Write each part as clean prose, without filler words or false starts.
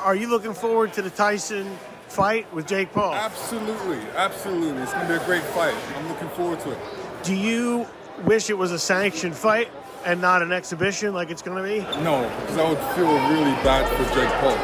Are you looking forward to the Tyson fight with Jake Paul? Absolutely, absolutely. It's going to be a great fight. I'm looking forward to it. Do you wish it was a sanctioned fight and not an exhibition like it's going to be? No, because I would feel really bad for Jake Paul.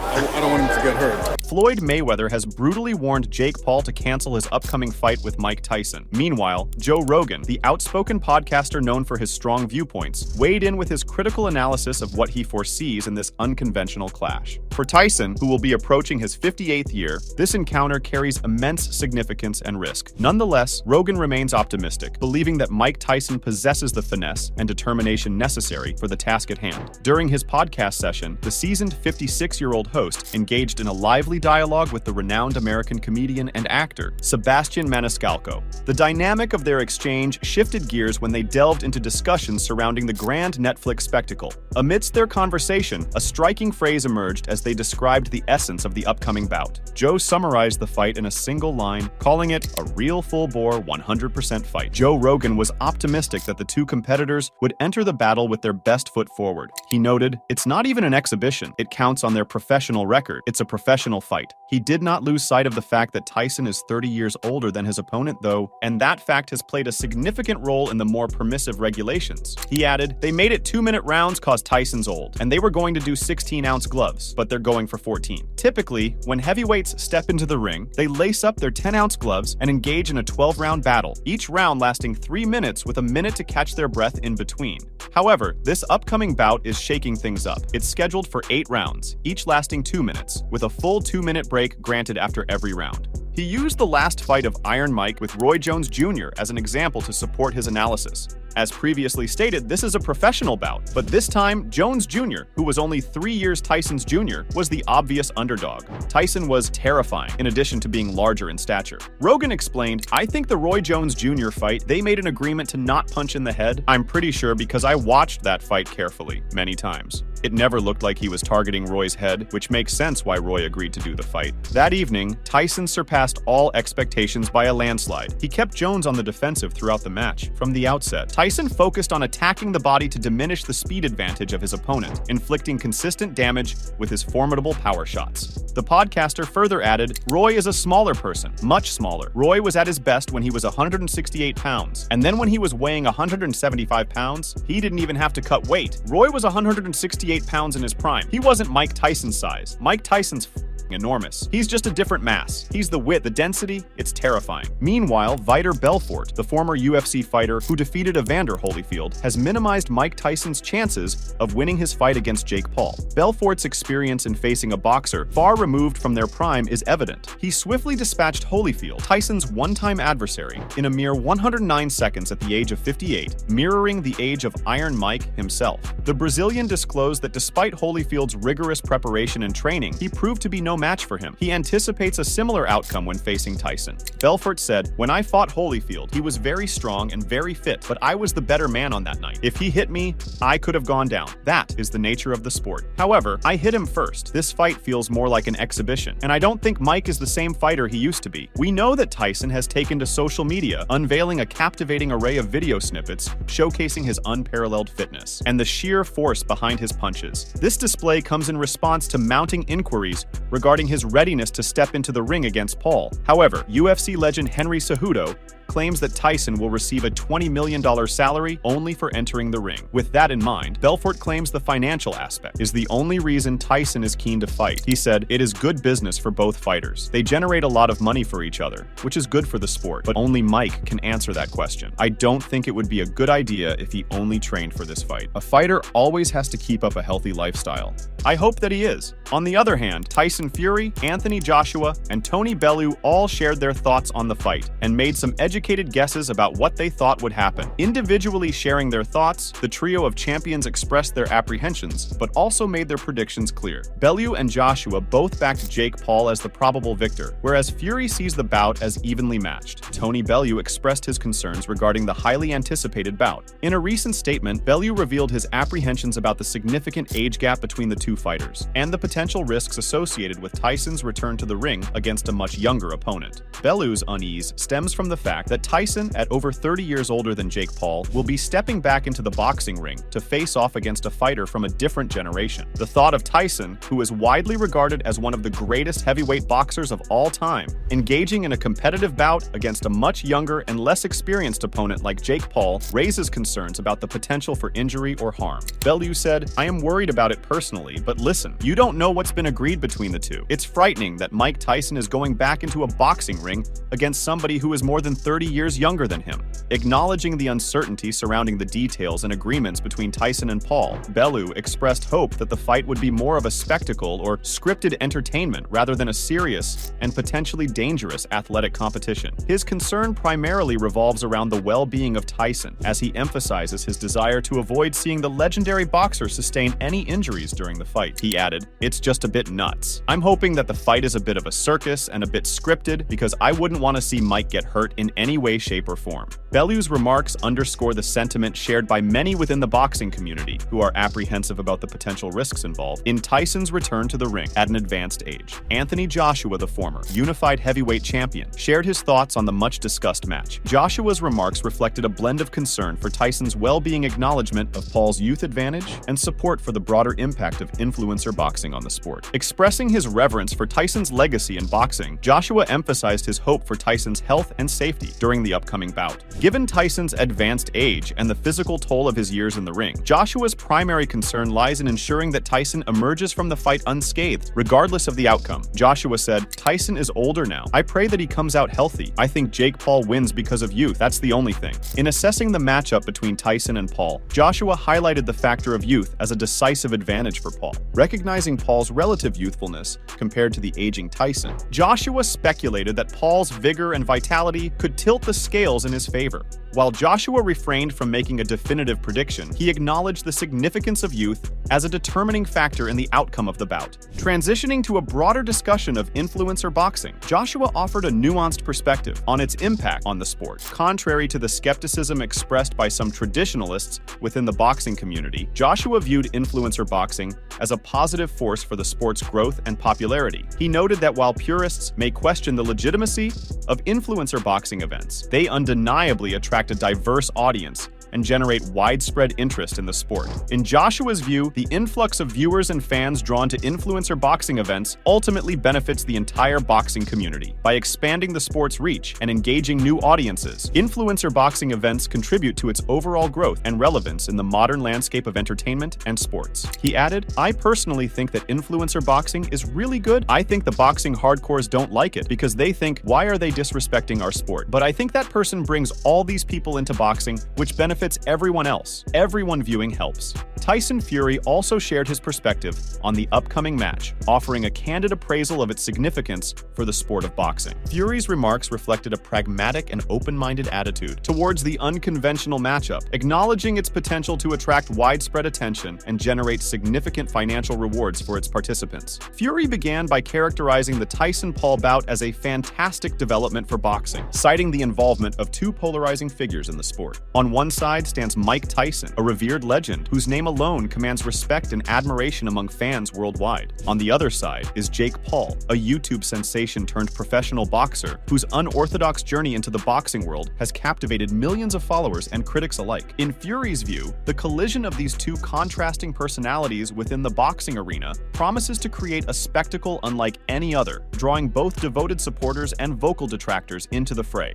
I don't want him to get hurt. Floyd Mayweather has brutally warned Jake Paul to cancel his upcoming fight with Mike Tyson. Meanwhile, Joe Rogan, the outspoken podcaster known for his strong viewpoints, weighed in with his critical analysis of what he foresees in this unconventional clash. For Tyson, who will be approaching his 58th year, this encounter carries immense significance and risk. Nonetheless, Rogan remains optimistic, believing that Mike Tyson possesses the finesse and determination necessary for the task at hand. During his podcast session, the seasoned 56-year-old host engaged in a lively dialogue with the renowned American comedian and actor, Sebastian Maniscalco. The dynamic of their exchange shifted gears when they delved into discussions surrounding the grand Netflix spectacle. Amidst their conversation, a striking phrase emerged as they described the essence of the upcoming bout. Joe summarized the fight in a single line, calling it a real full-bore 100% fight. Joe Rogan was optimistic that the two competitors would enter the battle with their best foot forward. He noted, "It's not even an exhibition. It counts on their professional record. It's a professional fight." He did not lose sight of the fact that Tyson is 30 years older than his opponent, though, and that fact has played a significant role in the more permissive regulations. He added, "They made it 2-minute rounds cause Tyson's old, and they were going to do 16-ounce gloves, but they're going for 14. Typically, when heavyweights step into the ring, they lace up their 10-ounce gloves and engage in a 12-round battle, each round lasting 3 minutes with a minute to catch their breath in between. However, this upcoming bout is shaking things up. It's scheduled for 8 rounds, each lasting 2 minutes, with a full 2-minute break granted after every round." He used the last fight of Iron Mike with Roy Jones Jr. as an example to support his analysis. As previously stated, this is a professional bout, but this time, Jones Jr., who was only 3 years Tyson's junior, was the obvious underdog. Tyson was terrifying, in addition to being larger in stature. Rogan explained, "I think the Roy Jones Jr. fight, they made an agreement to not punch in the head. I'm pretty sure because I watched that fight carefully, many times. It never looked like he was targeting Roy's head, which makes sense why Roy agreed to do the fight." That evening, Tyson surpassed all expectations by a landslide. He kept Jones on the defensive throughout the match. From the outset, Tyson focused on attacking the body to diminish the speed advantage of his opponent, inflicting consistent damage with his formidable power shots. The podcaster further added, "Roy is a smaller person, much smaller. Roy was at his best when he was 168 pounds, and then when he was weighing 175 pounds, he didn't even have to cut weight. Roy was 168 pounds in his prime. He wasn't Mike Tyson's size. Mike Tyson's enormous. He's just a different mass. He's the width, the density, it's terrifying." Meanwhile, Vitor Belfort, the former UFC fighter who defeated Evander Holyfield, has minimized Mike Tyson's chances of winning his fight against Jake Paul. Belfort's experience in facing a boxer far removed from their prime is evident. He swiftly dispatched Holyfield, Tyson's one-time adversary, in a mere 109 seconds at the age of 58, mirroring the age of Iron Mike himself. The Brazilian disclosed that despite Holyfield's rigorous preparation and training, he proved to be no match for him. He anticipates a similar outcome when facing Tyson. Belfort said, "When I fought Holyfield, he was very strong and very fit, but I was the better man on that night. If he hit me, I could have gone down. That is the nature of the sport. However, I hit him first. This fight feels more like an exhibition, and I don't think Mike is the same fighter he used to be." We know that Tyson has taken to social media, unveiling a captivating array of video snippets showcasing his unparalleled fitness and the sheer force behind his punches. This display comes in response to mounting inquiries regarding his readiness to step into the ring against Paul. However, UFC legend Henry Cejudo claims that Tyson will receive a $20 million salary only for entering the ring. With that in mind, Belfort claims the financial aspect is the only reason Tyson is keen to fight. He said, "It is good business for both fighters. They generate a lot of money for each other, which is good for the sport, but only Mike can answer that question. I don't think it would be a good idea if he only trained for this fight. A fighter always has to keep up a healthy lifestyle. I hope that he is." On the other hand, Tyson Fury, Anthony Joshua, and Tony Bellew all shared their thoughts on the fight and made some educated guesses about what they thought would happen. Individually sharing their thoughts, the trio of champions expressed their apprehensions, but also made their predictions clear. Bellew and Joshua both backed Jake Paul as the probable victor, whereas Fury sees the bout as evenly matched. Tony Bellew expressed his concerns regarding the highly anticipated bout. In a recent statement, Bellew revealed his apprehensions about the significant age gap between the two fighters and the potential risks associated with Tyson's return to the ring against a much younger opponent. Bellew's unease stems from the fact fact that Tyson, at over 30 years older than Jake Paul, will be stepping back into the boxing ring to face off against a fighter from a different generation. The thought of Tyson, who is widely regarded as one of the greatest heavyweight boxers of all time, engaging in a competitive bout against a much younger and less experienced opponent like Jake Paul raises concerns about the potential for injury or harm. Bellew said, "I am worried about it personally, but listen, you don't know what's been agreed between the two. It's frightening that Mike Tyson is going back into a boxing ring against somebody who is more than 30 years younger than him." Acknowledging the uncertainty surrounding the details and agreements between Tyson and Paul, Bellew expressed hope that the fight would be more of a spectacle or scripted entertainment rather than a serious and potentially dangerous athletic competition. His concern primarily revolves around the well-being of Tyson, as he emphasizes his desire to avoid seeing the legendary boxer sustain any injuries during the fight. He added, "It's just a bit nuts. I'm hoping that the fight is a bit of a circus and a bit scripted because I wouldn't want to see Mike get hurt in any way, shape, or form." Bellew's remarks underscore the sentiment shared by many within the boxing community who are apprehensive about the potential risks involved in Tyson's return to the ring at an advanced age. Anthony Joshua, the former unified heavyweight champion, shared his thoughts on the much-discussed match. Joshua's remarks reflected a blend of concern for Tyson's well-being, acknowledgement of Paul's youth advantage, and support for the broader impact of influencer boxing on the sport. Expressing his reverence for Tyson's legacy in boxing, Joshua emphasized his hope for Tyson's health and safety during the upcoming bout. Given Tyson's advanced age and the physical toll of his years in the ring, Joshua's primary concern lies in ensuring that Tyson emerges from the fight unscathed, regardless of the outcome. Joshua said, "Tyson is older now. I pray that he comes out healthy. I think Jake Paul wins because of youth. That's the only thing." In assessing the matchup between Tyson and Paul, Joshua highlighted the factor of youth as a decisive advantage for Paul. Recognizing Paul's relative youthfulness compared to the aging Tyson, Joshua speculated that Paul's vigor and vitality could tilt the scales in his favor. While Joshua refrained from making a definitive prediction, he acknowledged the significance of youth as a determining factor in the outcome of the bout. Transitioning to a broader discussion of influencer boxing, Joshua offered a nuanced perspective on its impact on the sport. Contrary to the skepticism expressed by some traditionalists within the boxing community, Joshua viewed influencer boxing as a positive force for the sport's growth and popularity. He noted that while purists may question the legitimacy of influencer boxing events, they undeniably attract a diverse audience and generate widespread interest in the sport. In Joshua's view, the influx of viewers and fans drawn to influencer boxing events ultimately benefits the entire boxing community. By expanding the sport's reach and engaging new audiences, influencer boxing events contribute to its overall growth and relevance in the modern landscape of entertainment and sports. He added, "I personally think that influencer boxing is really good. I think the boxing hardcores don't like it because they think, why are they disrespecting our sport? But I think that person brings all these people into boxing, which benefits everyone else. Everyone viewing helps." Tyson Fury also shared his perspective on the upcoming match, offering a candid appraisal of its significance for the sport of boxing. Fury's remarks reflected a pragmatic and open-minded attitude towards the unconventional matchup, acknowledging its potential to attract widespread attention and generate significant financial rewards for its participants. Fury began by characterizing the Tyson-Paul bout as a fantastic development for boxing, citing the involvement of two polarizing figures in the sport. On one side stands Mike Tyson, a revered legend whose name alone commands respect and admiration among fans worldwide. On the other side is Jake Paul, a YouTube sensation turned professional boxer whose unorthodox journey into the boxing world has captivated millions of followers and critics alike. In Fury's view, the collision of these two contrasting personalities within the boxing arena promises to create a spectacle unlike any other, drawing both devoted supporters and vocal detractors into the fray.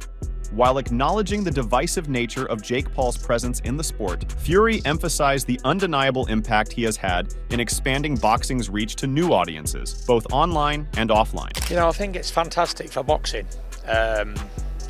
While acknowledging the divisive nature of Jake Paul's presence in the sport, Fury emphasized the undeniable impact he has had in expanding boxing's reach to new audiences, both online and offline. You know, I think it's fantastic for boxing.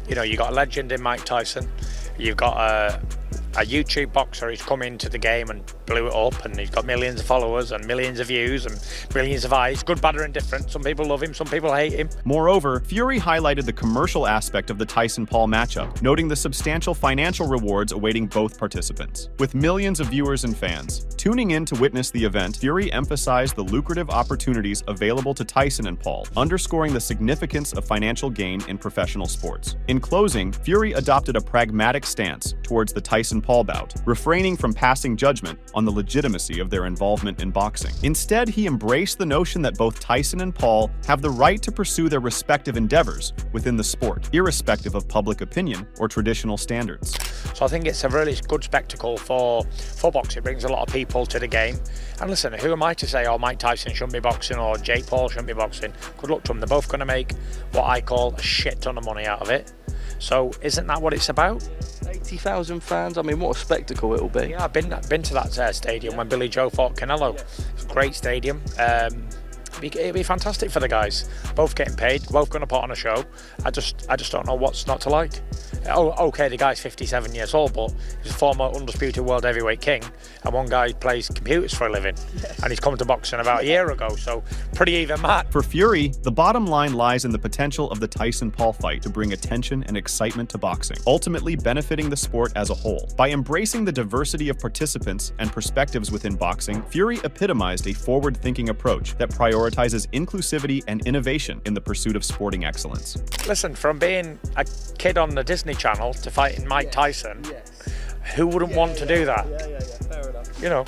You know, you got a legend in Mike Tyson. You've got a YouTube boxer who's come into the game and blew it up, and he's got millions of followers and millions of views and millions of eyes, good, bad, or indifferent. Some people love him, some people hate him. Moreover, Fury highlighted the commercial aspect of the Tyson-Paul matchup, noting the substantial financial rewards awaiting both participants. With millions of viewers and fans tuning in to witness the event, Fury emphasized the lucrative opportunities available to Tyson and Paul, underscoring the significance of financial gain in professional sports. In closing, Fury adopted a pragmatic stance towards the Tyson-Paul bout, refraining from passing judgment on on the legitimacy of their involvement in boxing. Instead, he embraced the notion that both Tyson and Paul have the right to pursue their respective endeavors within the sport, irrespective of public opinion or traditional standards. So I think it's a really good spectacle for boxing. It brings a lot of people to the game. And listen, who am I to say, oh, Mike Tyson shouldn't be boxing or Jake Paul shouldn't be boxing? Good luck to them. They're both going to make what I call a shit ton of money out of it. So isn't that what it's about? 80,000 fans. I mean, what a spectacle it'll be. Yeah, I've been to that stadium when Billy Joe fought Canelo. It's a great stadium. It'd be fantastic for the guys. Both getting paid, both going to put on a show. I just don't know what's not to like. Oh, okay, the guy's 57 years old, but he's a former undisputed world heavyweight king, and one guy plays computers for a living, and he's come to boxing about a year ago, so pretty even match. For Fury, the bottom line lies in the potential of the Tyson-Paul fight to bring attention and excitement to boxing, ultimately benefiting the sport as a whole. By embracing the diversity of participants and perspectives within boxing, Fury epitomized a forward-thinking approach that prioritizes inclusivity and innovation in the pursuit of sporting excellence. Listen, from being a kid on the Disney Channel to fighting Mike Tyson, who wouldn't want to do that? Fair enough. You know,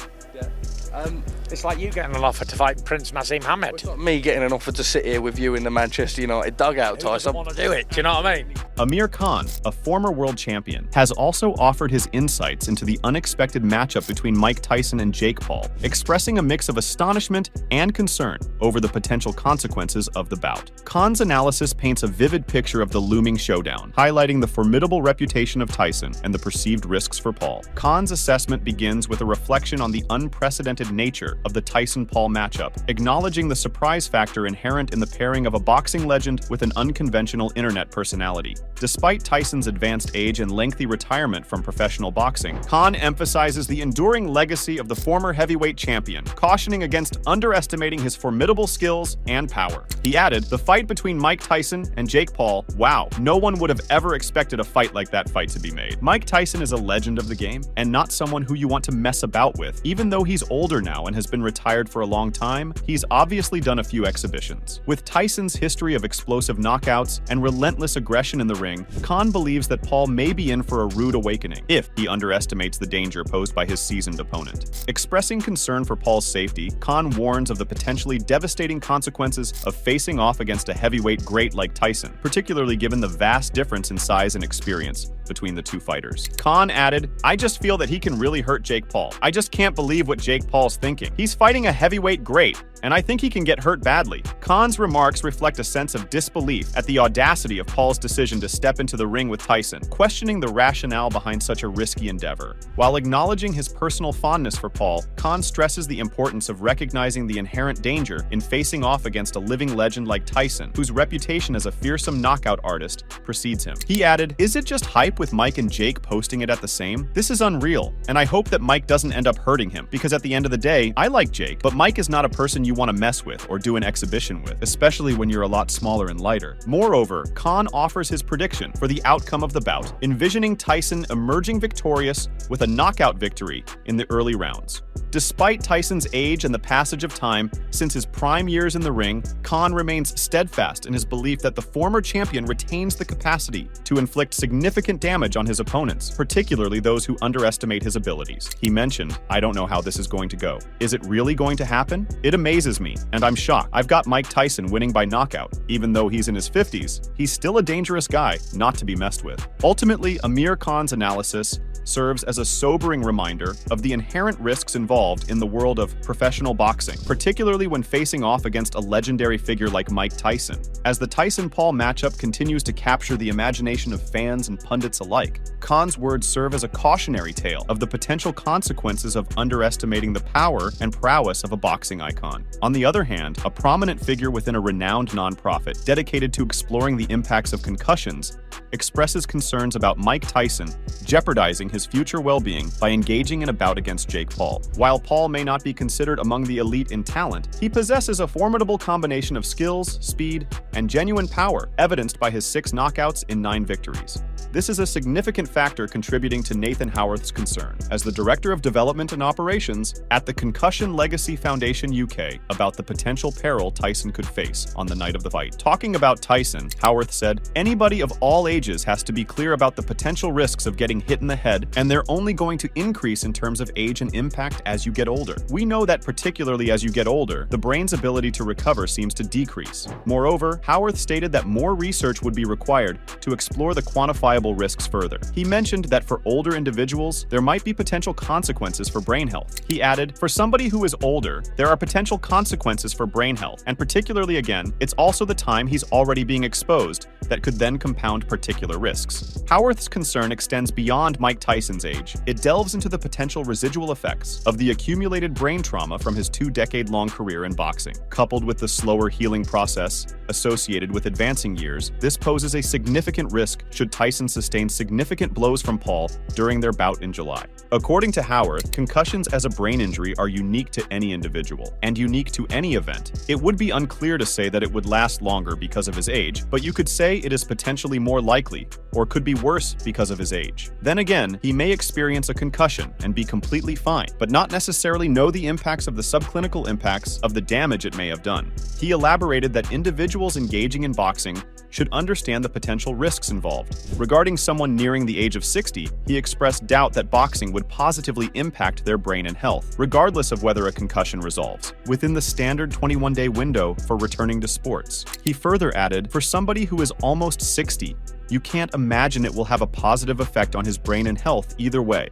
it's like you getting an offer to fight Prince Nassim Hamed. It's not me getting an offer to sit here with you in the Manchester United dugout, Who doesn't Tyson. want to do it? Do you know what I mean? Amir Khan, a former world champion, has also offered his insights into the unexpected matchup between Mike Tyson and Jake Paul, expressing a mix of astonishment and concern over the potential consequences of the bout. Khan's analysis paints a vivid picture of the looming showdown, highlighting the formidable reputation of Tyson and the perceived risks for Paul. Khan's assessment begins with a reflection on the unprecedented nature of the Tyson-Paul matchup, acknowledging the surprise factor inherent in the pairing of a boxing legend with an unconventional internet personality. Despite Tyson's advanced age and lengthy retirement from professional boxing, Khan emphasizes the enduring legacy of the former heavyweight champion, cautioning against underestimating his formidable skills and power. He added, "The fight between Mike Tyson and Jake Paul, wow, no one would have ever expected a fight like that fight to be made. Mike Tyson is a legend of the game, and not someone who you want to mess about with. Even though he's older now and has been retired for a long time, he's obviously done a few exhibitions." With Tyson's history of explosive knockouts and relentless aggression in the ring, Khan believes that Paul may be in for a rude awakening if he underestimates the danger posed by his seasoned opponent. Expressing concern for Paul's safety, Khan warns of the potentially devastating consequences of facing off against a heavyweight great like Tyson, particularly given the vast difference in size and experience between the two fighters. Khan added, "I just feel that he can really hurt Jake Paul. I just can't believe what Jake Paul's thinking. He's fighting a heavyweight great, and I think he can get hurt badly." Khan's remarks reflect a sense of disbelief at the audacity of Paul's decision to step into the ring with Tyson, questioning the rationale behind such a risky endeavor. While acknowledging his personal fondness for Paul, Khan stresses the importance of recognizing the inherent danger in facing off against a living legend like Tyson, whose reputation as a fearsome knockout artist precedes him. He added, "Is it just hype with Mike and Jake posting it at the same? This is unreal, and I hope that Mike doesn't end up hurting him, because at the end of the day, I like Jake, but Mike is not a person you want to mess with or do an exhibition with, especially when you're a lot smaller and lighter." Moreover, Khan offers his prediction for the outcome of the bout, envisioning Tyson emerging victorious with a knockout victory in the early rounds. Despite Tyson's age and the passage of time since his prime years in the ring, Khan remains steadfast in his belief that the former champion retains the capacity to inflict significant damage on his opponents, particularly those who underestimate his abilities. He mentioned, "I don't know how this is going to go. Is it really going to happen? It amazes me, and I'm shocked. I've got Mike Tyson winning by knockout. Even though he's in his 50s, he's still a dangerous guy not to be messed with." Ultimately, Amir Khan's analysis serves as a sobering reminder of the inherent risks involved in the world of professional boxing, particularly when facing off against a legendary figure like Mike Tyson. As the Tyson-Paul matchup continues to capture the imagination of fans and pundits alike, Khan's words serve as a cautionary tale of the potential consequences of underestimating the power and prowess of a boxing icon. On the other hand, a prominent figure within a renowned nonprofit dedicated to exploring the impacts of concussions expresses concerns about Mike Tyson jeopardizing his future well-being by engaging in a bout against Jake Paul. While Paul may not be considered among the elite in talent, he possesses a formidable combination of skills, speed, and genuine power, evidenced by his 6 knockouts in 9 victories. This is a significant factor contributing to Nathan Howarth's concern, as the Director of Development and Operations at the Concussion Legacy Foundation UK, about the potential peril Tyson could face on the night of the fight. Talking about Tyson, Howarth said, "Anybody of all ages has to be clear about the potential risks of getting hit in the head, and they're only going to increase in terms of age and impact as you get older. We know that particularly as you get older, the brain's ability to recover seems to decrease." Moreover, Howarth stated that more research would be required to explore the quantifiable risks further. He mentioned that for older individuals, there might be potential consequences for brain health. He added, "For somebody who is older, there are potential consequences for brain health, and particularly again, it's also the time he's already being exposed that could then compound particular risks." Howarth's concern extends beyond Mike Tyson's age. It delves into the potential residual effects of the accumulated brain trauma from his 2-decade-long career in boxing. Coupled with the slower healing process associated with advancing years, this poses a significant risk should Tyson sustain significant blows from Paul during their bout in July. According to Howarth, concussions as a brain injury are unique to any individual, and unique to any event. It would be unclear to say that it would last longer because of his age, but you could say it is potentially more likely, or could be worse because of his age. Then again, he may experience a concussion and be completely fine, but not necessarily know the impacts of the subclinical impacts of the damage it may have done. He elaborated that individuals engaging in boxing should understand the potential risks involved. Regarding someone nearing the age of 60, he expressed doubt that boxing would positively impact their brain and health, regardless of whether a concussion resolves, within the standard 21-day window for returning to sports. He further added, "For somebody who is almost 60, you can't imagine it will have a positive effect on his brain and health either way,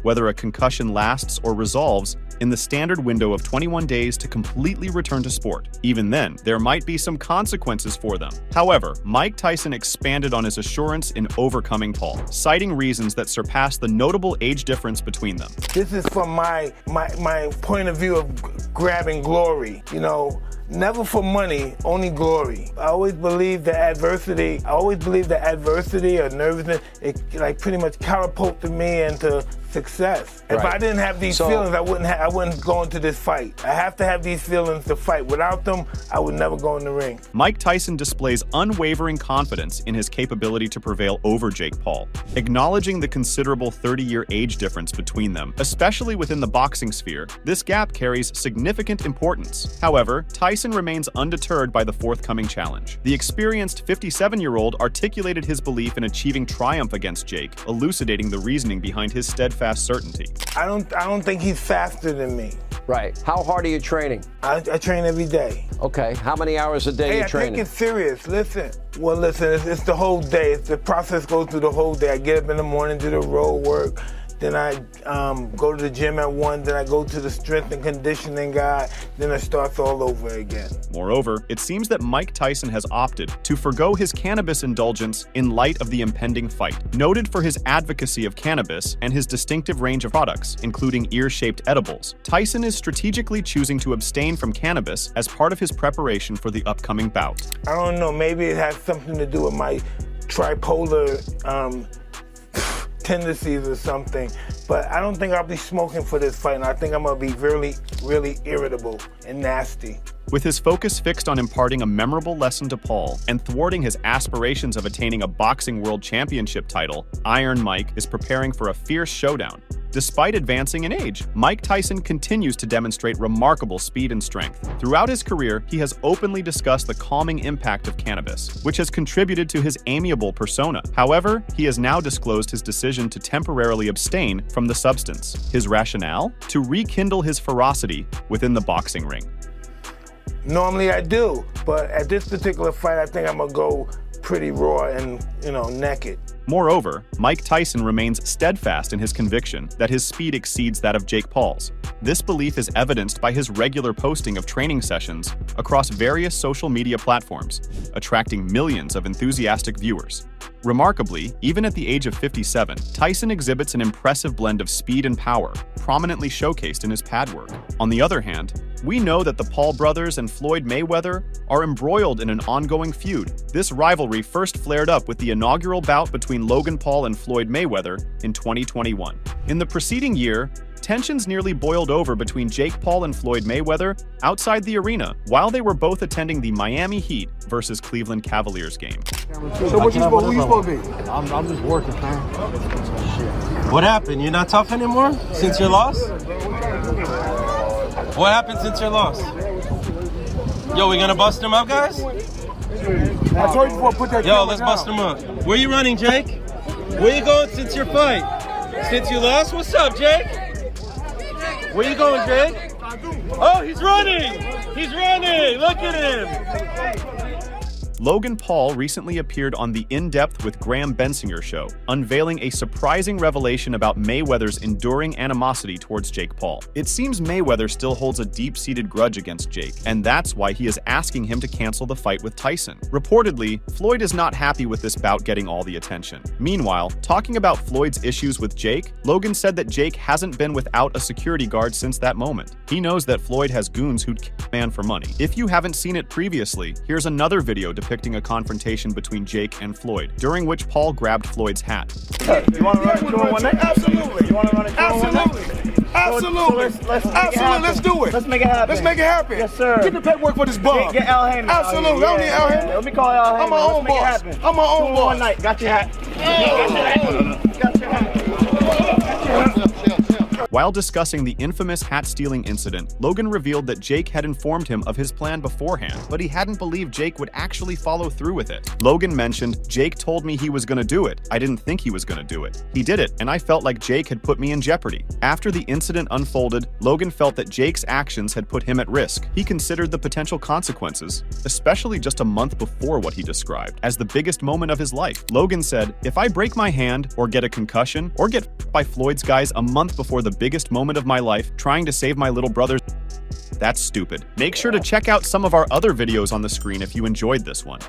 whether a concussion lasts or resolves in the standard window of 21 days to completely return to sport. Even then, there might be some consequences for them." However, Mike Tyson expanded on his assurance in overcoming Paul, citing reasons that surpass the notable age difference between them. This is from my point of view of grabbing glory, Never for money, only glory. I always believe that adversity or nervousness, it pretty much catapulted me into success. If I didn't have these feelings, I wouldn't go into this fight. I have to have these feelings to fight. Without them, I would never go in the ring. Mike Tyson displays unwavering confidence in his capability to prevail over Jake Paul, acknowledging the considerable 30-year age difference between them, especially within the boxing sphere. This gap carries significant importance. However, Tyson remains undeterred by the forthcoming challenge. The experienced 57-year-old articulated his belief in achieving triumph against Jake, elucidating the reasoning behind his steadfast certainty. I don't think he's faster than me. Right. How hard are you training? I train every day. Okay. How many hours a day are you training? I take it serious. Listen, it's the whole day. The process goes through the whole day. I get up in the morning, do the road work. Then I go to the gym at 1, then I go to the strength and conditioning guy, then it starts all over again. Moreover, it seems that Mike Tyson has opted to forgo his cannabis indulgence in light of the impending fight. Noted for his advocacy of cannabis and his distinctive range of products, including ear-shaped edibles, Tyson is strategically choosing to abstain from cannabis as part of his preparation for the upcoming bout. I don't know, maybe it has something to do with my tripolar tendencies or something, but I don't think I'll be smoking for this fight, and I think I'm gonna be really, really irritable and nasty. With his focus fixed on imparting a memorable lesson to Paul and thwarting his aspirations of attaining a boxing world championship title, Iron Mike is preparing for a fierce showdown. Despite advancing in age, Mike Tyson continues to demonstrate remarkable speed and strength. Throughout his career, he has openly discussed the calming impact of cannabis, which has contributed to his amiable persona. However, he has now disclosed his decision to temporarily abstain from the substance. His rationale? To rekindle his ferocity within the boxing ring. Normally I do, but at this particular fight, I think I'm gonna go pretty raw and, naked. Moreover, Mike Tyson remains steadfast in his conviction that his speed exceeds that of Jake Paul's. This belief is evidenced by his regular posting of training sessions across various social media platforms, attracting millions of enthusiastic viewers. Remarkably, even at the age of 57, Tyson exhibits an impressive blend of speed and power, prominently showcased in his pad work. On the other hand, we know that the Paul brothers and Floyd Mayweather are embroiled in an ongoing feud. This rivalry first flared up with the inaugural bout between Logan Paul and Floyd Mayweather in 2021. In the preceding year, Tensions nearly boiled over between Jake Paul and Floyd Mayweather outside the arena while they were both attending the Miami Heat versus Cleveland Cavaliers game. So what you supposed to be? I'm just working, man. What happened? You're not tough anymore since your loss? What happened since your loss? Yo, we gonna bust him up, guys? I told you before, put that. Yo, let's bust him up. Where you running, Jake? Where you going since your fight? Since you lost? What's up, Jake? Where you going, Jake? Oh, he's running! He's running! Look at him! Logan Paul recently appeared on the In Depth with Graham Bensinger show, unveiling a surprising revelation about Mayweather's enduring animosity towards Jake Paul. It seems Mayweather still holds a deep-seated grudge against Jake, and that's why he is asking him to cancel the fight with Tyson. Reportedly, Floyd is not happy with this bout getting all the attention. Meanwhile, talking about Floyd's issues with Jake, Logan said that Jake hasn't been without a security guard since that moment. He knows that Floyd has goons who'd kill a man for money. If you haven't seen it previously, here's another video depicting a confrontation between Jake and Floyd, during which Paul grabbed Floyd's hat. You want to run a tour one night? Absolutely. You want to run a tour one night? Absolutely. Let's do it. Let's make it happen. Let's make it happen. Yes, sir. Get the paperwork for this bum. Get Al Heyman. Absolutely. I don't need Al Heyman. Let me call Al Heyman. I'm my own boss. I'm my own boss. One night. Got your hat. Got your hat. While discussing the infamous hat-stealing incident, Logan revealed that Jake had informed him of his plan beforehand, but he hadn't believed Jake would actually follow through with it. Logan mentioned, "Jake told me he was gonna do it. I didn't think he was gonna do it. He did it, and I felt like Jake had put me in jeopardy." After the incident unfolded, Logan felt that Jake's actions had put him at risk. He considered the potential consequences, especially just a month before what he described as the biggest moment of his life. Logan said, "If I break my hand, or get a concussion, or get f***ed by Floyd's guys a month before the biggest moment of my life, trying to save my little brother's, that's stupid." Make sure to check out some of our other videos on the screen if you enjoyed this one.